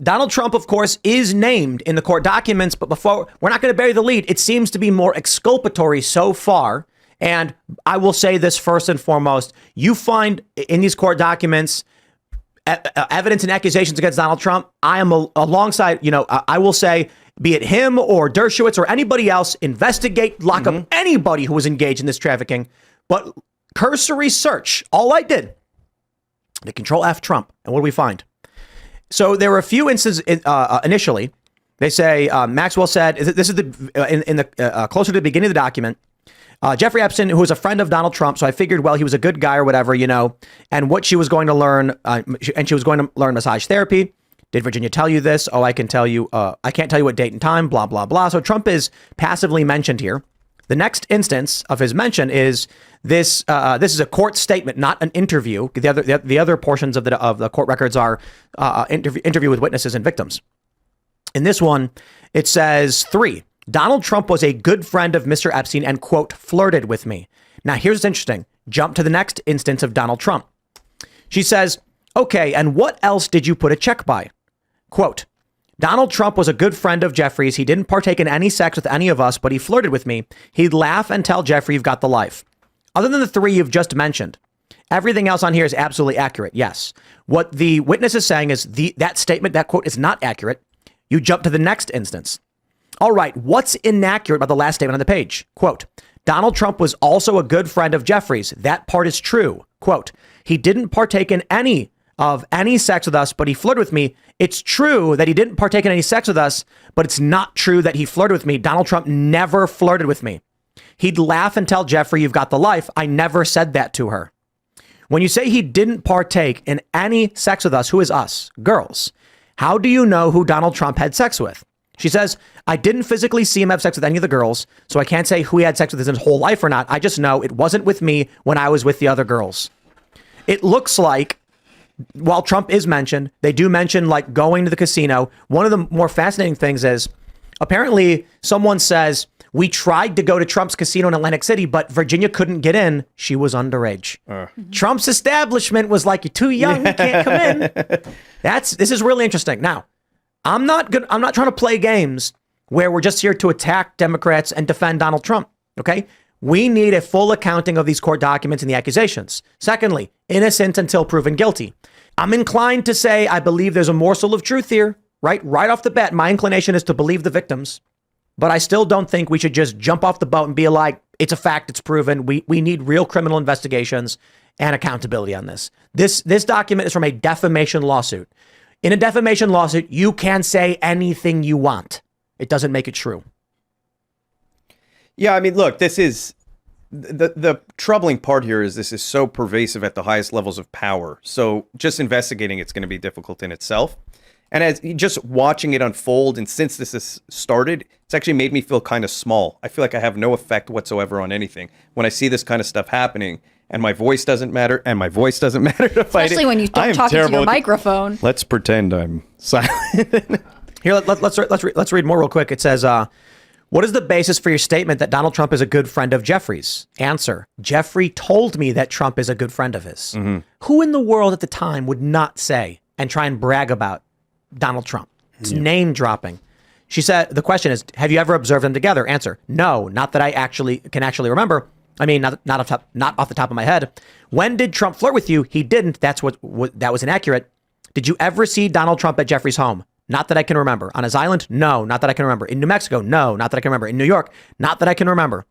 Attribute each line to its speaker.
Speaker 1: Donald Trump, of course, is named in the court documents, but before we're not going to bury the lead. It seems to be more exculpatory so far. And I will say this first and foremost. You find in these court documents evidence and accusations against Donald Trump. I am alongside, I will say, be it him or Dershowitz or anybody else, investigate, lock up anybody who was engaged in this trafficking. But cursory search, all I did, the Control F Trump. And what do we find? So there were a few instances initially. They say Maxwell said, this is the closer to the beginning of the document. Jeffrey Epstein, who was a friend of Donald Trump. So I figured, well, he was a good guy or whatever, and what she was going to learn. And she was going to learn massage therapy. Did Virginia tell you this? Oh, I can tell you. I can't tell you what date and time, blah, blah, blah. So Trump is passively mentioned here. The next instance of his mention is this. This is a court statement, not an interview. The other portions of the court records are interview with witnesses and victims. In this one, it says 3. Donald Trump was a good friend of Mr. Epstein and, quote, flirted with me. Now, here's what's interesting. Jump to the next instance of Donald Trump. She says, okay, and what else did you put a check by? Quote, Donald Trump was a good friend of Jeffrey's. He didn't partake in any sex with any of us, but he flirted with me. He'd laugh and tell Jeffrey you've got the life. Other than the 3 you've just mentioned, everything else on here is absolutely accurate. Yes. What the witness is saying is that statement, that quote is not accurate. You jump to the next instance. All right, what's inaccurate about the last statement on the page? Quote, Donald Trump was also a good friend of Jeffrey's. That part is true. Quote, he didn't partake in any sex with us, but he flirted with me. It's true that he didn't partake in any sex with us, but it's not true that he flirted with me. Donald Trump never flirted with me. He'd laugh and tell Jeffrey, you've got the life. I never said that to her. When you say he didn't partake in any sex with us, who is us? Girls. How do you know who Donald Trump had sex with? She says, I didn't physically see him have sex with any of the girls, so I can't say who he had sex with his whole life or not. I just know it wasn't with me when I was with the other girls. It looks like, while Trump is mentioned, they do mention like going to the casino. One of the more fascinating things is apparently someone says, we tried to go to Trump's casino in Atlantic City, but Virginia couldn't get in. She was underage. Trump's establishment was like, you're too young, you can't come in. This is really interesting. Now, I'm not trying to play games where we're just here to attack Democrats and defend Donald Trump. Okay. We need a full accounting of these court documents and the accusations. Secondly, innocent until proven guilty. I'm inclined to say I believe there's a morsel of truth here, right? Right off the bat, my inclination is to believe the victims, but I still don't think we should just jump off the boat and be like, it's a fact, it's proven. We need real criminal investigations and accountability on this. This document is from a defamation lawsuit. In a defamation lawsuit, you can say anything you want. It doesn't make it true.
Speaker 2: Yeah, I mean, look, this is the troubling part here is this is so pervasive at the highest levels of power. So just investigating it's going to be difficult in itself. And as just watching it unfold, and since this has started, it's actually made me feel kind of small. I feel like I have no effect whatsoever on anything. When I see this kind of stuff happening, and my voice doesn't matter, to fight it.
Speaker 3: Especially when you don't talk into your microphone.
Speaker 2: Let's pretend I'm silent.
Speaker 1: Here, let's read more real quick. It says, what is the basis for your statement that Donald Trump is a good friend of Jeffrey's? Answer, Jeffrey told me that Trump is a good friend of his. Mm-hmm. Who in the world at the time would not say and try and brag about Donald Trump? It's name dropping. She said, the question is, have you ever observed them together? Answer, no, not that I can actually remember. I mean, not off the top of my head. When did Trump flirt with you? He didn't. That was inaccurate. Did you ever see Donald Trump at Jeffrey's home? Not that I can remember. On his island? No, not that I can remember. In New Mexico? No, not that I can remember. In New York? Not that I can remember.